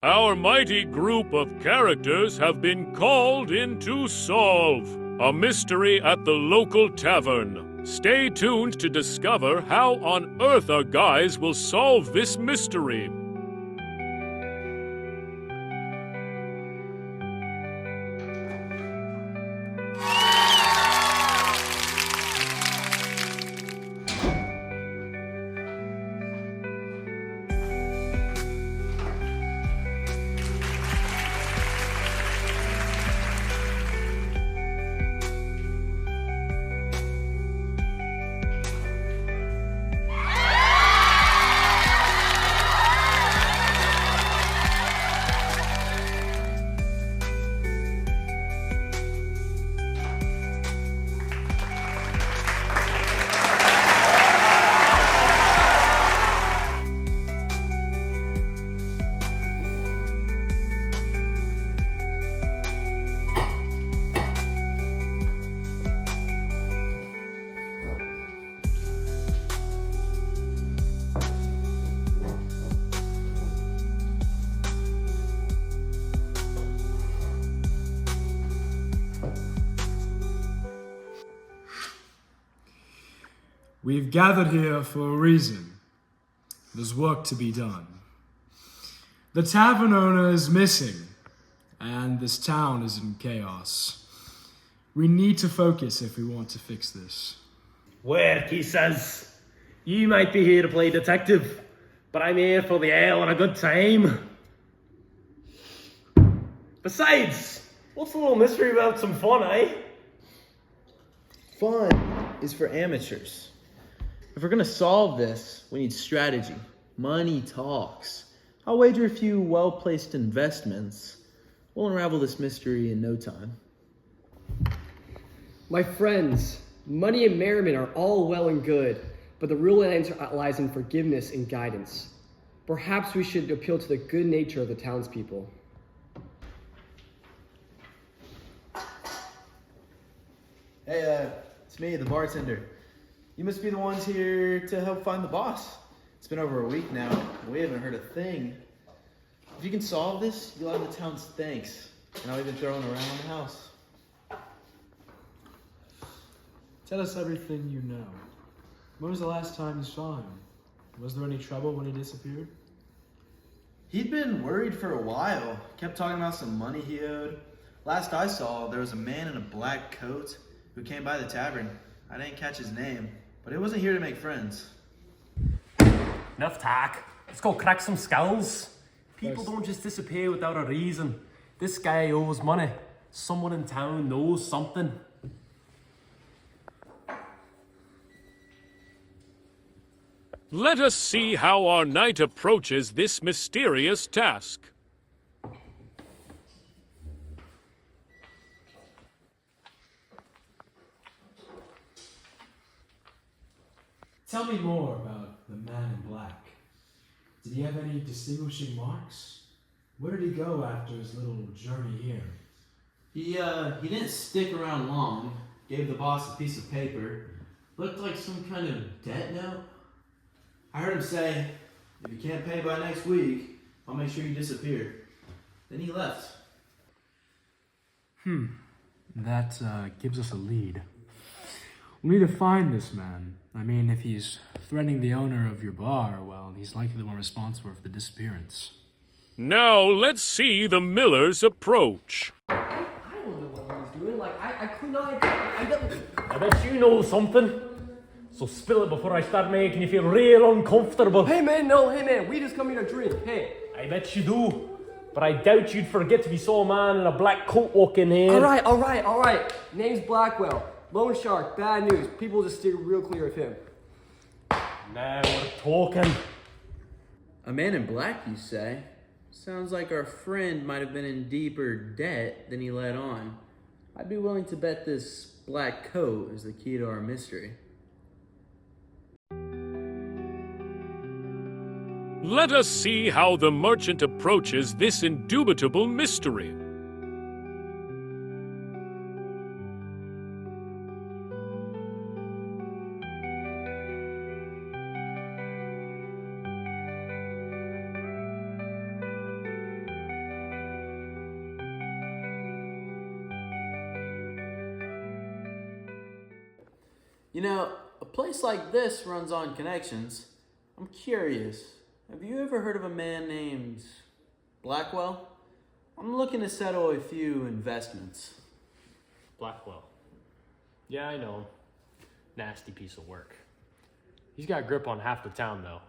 Our mighty group of characters have been called in to solve a mystery at the local tavern. Stay tuned to discover how on earth our guys will solve this mystery. We've gathered here for a reason. There's work to be done. The tavern owner is missing, and this town is in chaos. We need to focus if we want to fix this. Work, he says. You might be here to play detective, but I'm here for the ale and a good time. Besides, what's the little mystery about some fun, eh? Fun is for amateurs. If we're gonna solve this, we need strategy. Money talks. I'll wager a few well-placed investments. We'll unravel this mystery in no time. My friends, money and merriment are all well and good, but the real answer lies in forgiveness and guidance. Perhaps we should appeal to the good nature of the townspeople. Hey, it's me, the bartender. You must be the ones here to help find the boss. It's been over a week now. We haven't heard a thing. If you can solve this, you'll have the town's thanks. And I'll even throw it around the house. Tell us everything you know. When was the last time you saw him? Was there any trouble when he disappeared? He'd been worried for a while. Kept talking about some money he owed. Last I saw, there was a man in a black coat who came by the tavern. I didn't catch his name, but he wasn't here to make friends. Enough talk. Let's go crack some skulls. People don't just disappear without a reason. This guy owes money. Someone in town knows something. Let us see how our knight approaches this mysterious task. Tell me more about the man in black. Did he have any distinguishing marks? Where did he go after his little journey here? He didn't stick around long. Gave the boss a piece of paper. Looked like some kind of debt note. I heard him say, if you can't pay by next week, I'll make sure you disappear. Then he left. That gives us a lead. We need to find this man. I mean, if he's threatening the owner of your bar, well, he's likely the one responsible for the disappearance. Now let's see the miller's approach. I don't know what I was doing. I could not. I bet you know something. So spill it before I start making you feel real uncomfortable. Hey man, we just come here to drink. Hey. I bet you do. But I doubt you'd forget if you saw a man in a black coat walk in here. All right. Name's Blackwell. Lone Shark, bad news. People just steer real clear of him. Now we're talking. A man in black, you say? Sounds like our friend might have been in deeper debt than he let on. I'd be willing to bet this black coat is the key to our mystery. Let us see how the merchant approaches this indubitable mystery. You know, a place like this runs on connections. I'm curious, have you ever heard of a man named Blackwell? I'm looking to settle a few investments. Blackwell. Yeah, I know him. Nasty piece of work. He's got grip on half the town, though.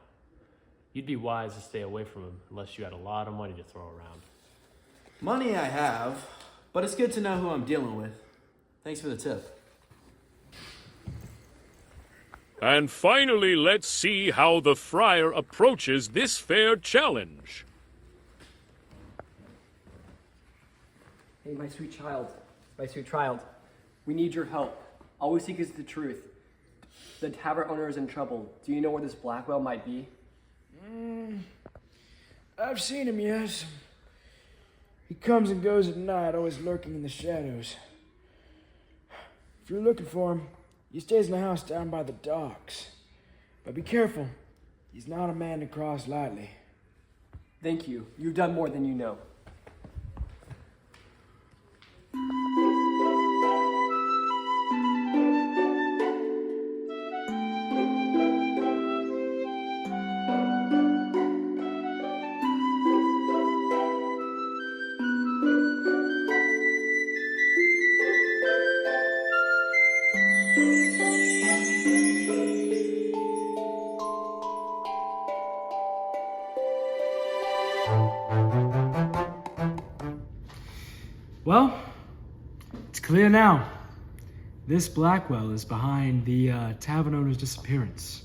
You'd be wise to stay away from him unless you had a lot of money to throw around. Money I have, but it's good to know who I'm dealing with. Thanks for the tip. And finally, let's see how the friar approaches this fair challenge. Hey, my sweet child, we need your help. All we seek is the truth. The tavern owner is in trouble. Do you know where this Blackwell might be? I've seen him, yes. He comes and goes at night, always lurking in the shadows. If you're looking for him, he stays in the house down by the docks. But be careful, he's not a man to cross lightly. Thank you. You've done more than you know. Well, it's clear now. This Blackwell is behind the tavern owner's disappearance.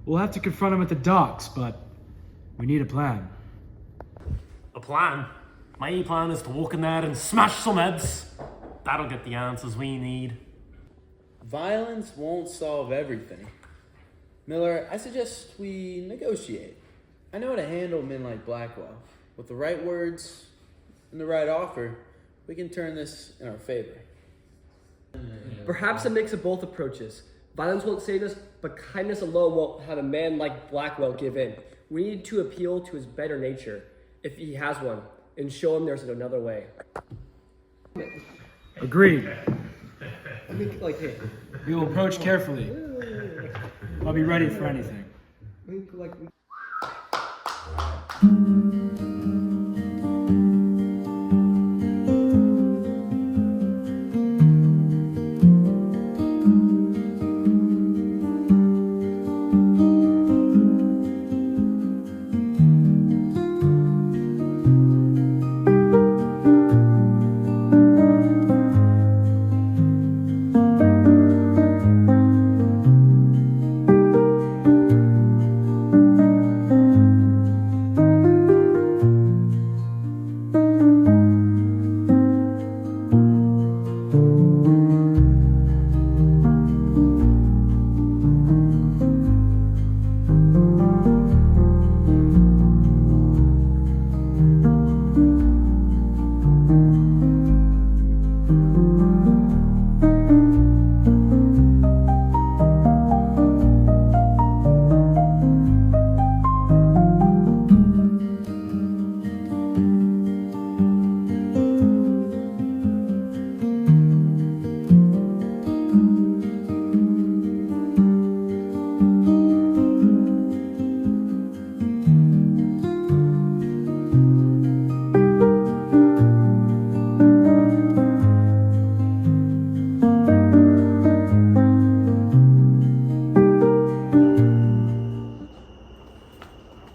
We'll have to confront him at the docks, but we need a plan. A plan? My plan is to walk in there and smash some heads. That'll get the answers we need. Violence won't solve everything. Miller, I suggest we negotiate. I know how to handle men like Blackwell. With the right words and the right offer, we can turn this in our favor. Perhaps a mix of both approaches. Violence won't save us, but kindness alone won't have a man like Blackwell give in. We need to appeal to his better nature, if he has one, and show him there's another way. Agreed. Hey. We will approach carefully. I'll be ready for anything.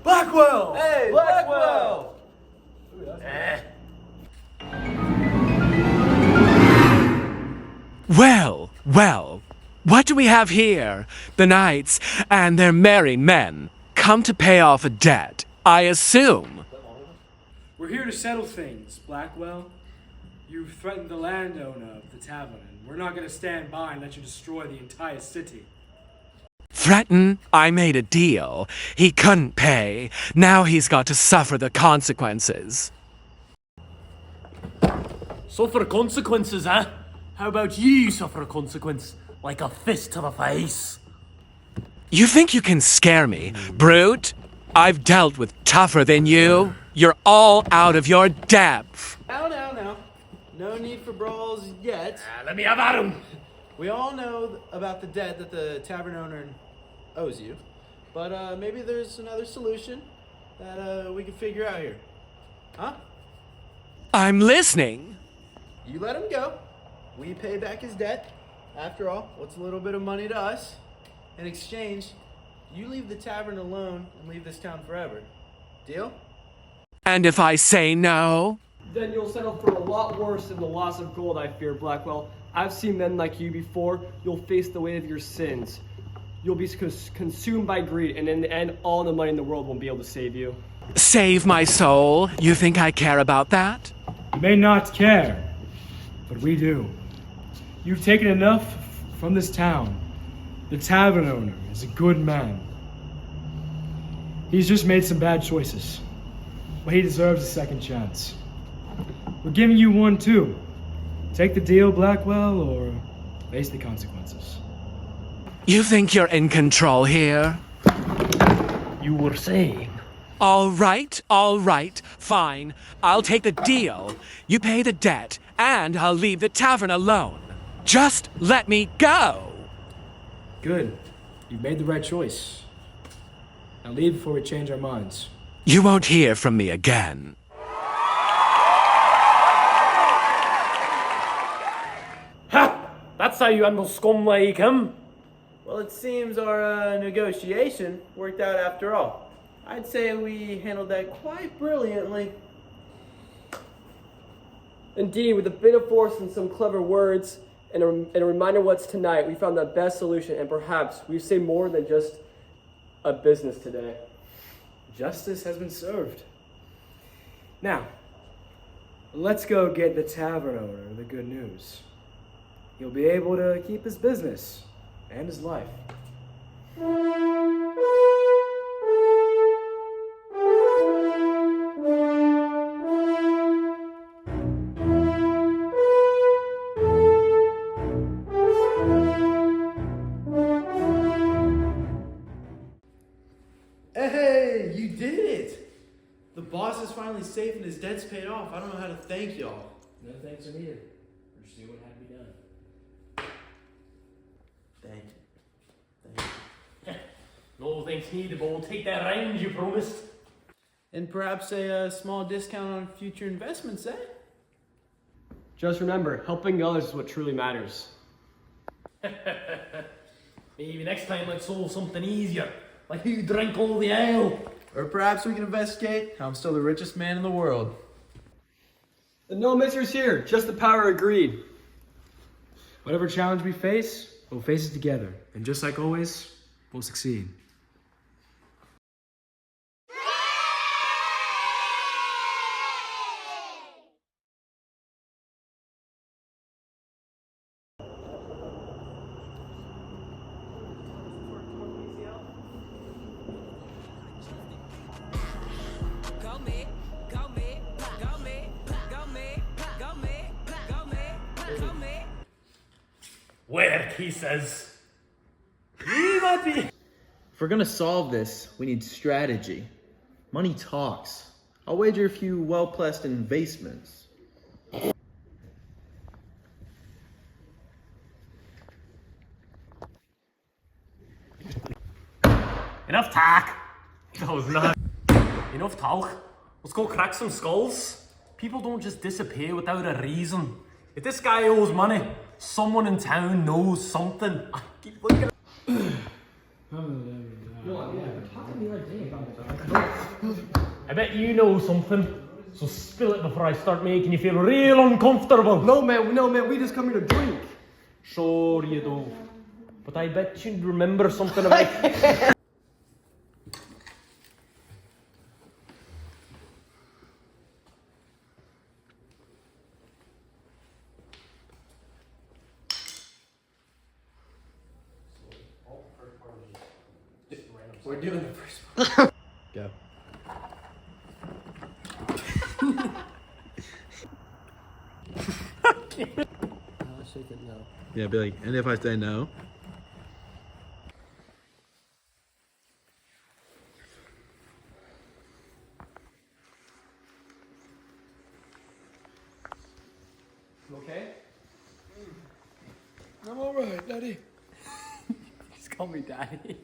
Blackwell! Hey, Blackwell! Well, what do we have here? The knights and their merry men come to pay off a debt, I assume. We're here to settle things, Blackwell. You've threatened the landowner of the tavern, and we're not going to stand by and let you destroy the entire city. Threaten? I made a deal. He couldn't pay. Now he's got to suffer the consequences. Suffer consequences, huh? How about you suffer a consequence? Like a fist to the face? You think you can scare me, brute? I've dealt with tougher than you. You're all out of your depth. Now. No need for brawls yet. Let me have at him! We all know about the debt that the tavern owner owes you, but maybe there's another solution that we can figure out here. Huh? I'm listening. You let him go. We pay back his debt. After all, what's a little bit of money to us? In exchange, you leave the tavern alone and leave this town forever. Deal? And if I say no? Then you'll settle for a lot worse than the loss of gold, I fear, Blackwell. I've seen men like you before. You'll face the weight of your sins. You'll be consumed by greed, and in the end, all the money in the world won't be able to save you. Save my soul? You think I care about that? You may not care, but we do. You've taken enough from this town. The tavern owner is a good man. He's just made some bad choices, but he deserves a second chance. We're giving you one too. Take the deal, Blackwell, or face the consequences. You think you're in control here? You were saying? All right, fine. I'll take the deal. You pay the debt, and I'll leave the tavern alone. Just let me go. Good. You've made the right choice. Now leave before we change our minds. You won't hear from me again. Ha! That's how you handle scum like him. Well, it seems our negotiation worked out after all. I'd say we handled that quite brilliantly. Indeed, with a bit of force and some clever words, and a reminder what's tonight, we found the best solution, and perhaps we've saved more than just a business today. Justice has been served. Now, let's go get the tavern owner the good news. He'll be able to keep his business and his life. Hey, you did it! The boss is finally safe and his debt's paid off. I don't know how to thank y'all. No thanks are needed. We're just doing what had to be done. Thank you. No thanks needed, but we'll take that round you promised. And perhaps a small discount on future investments, eh? Just remember, helping others is what truly matters. Maybe next time let's solve something easier. Like who drank all the ale? Or perhaps we can investigate how I'm still the richest man in the world. No mixers here, just the power of greed. Whatever challenge we face, we'll face it together. And just like always, we'll succeed. Work, he says. You might be. If we're gonna solve this, we need strategy. Money talks. I'll wager a few well-placed investments. Enough talk. That was not. Enough talk. Let's go crack some skulls. People don't just disappear without a reason. If this guy owes money, someone in town knows something. I keep looking at I bet you know something. So spill it before I start making you feel real uncomfortable. No man, we just come here to drink. Sure you do. But I bet you'd remember something about... We're doing the first one. Go. Shake it now. Yeah, be like, and if I say no? You okay? I'm all right, Daddy. Just call me daddy.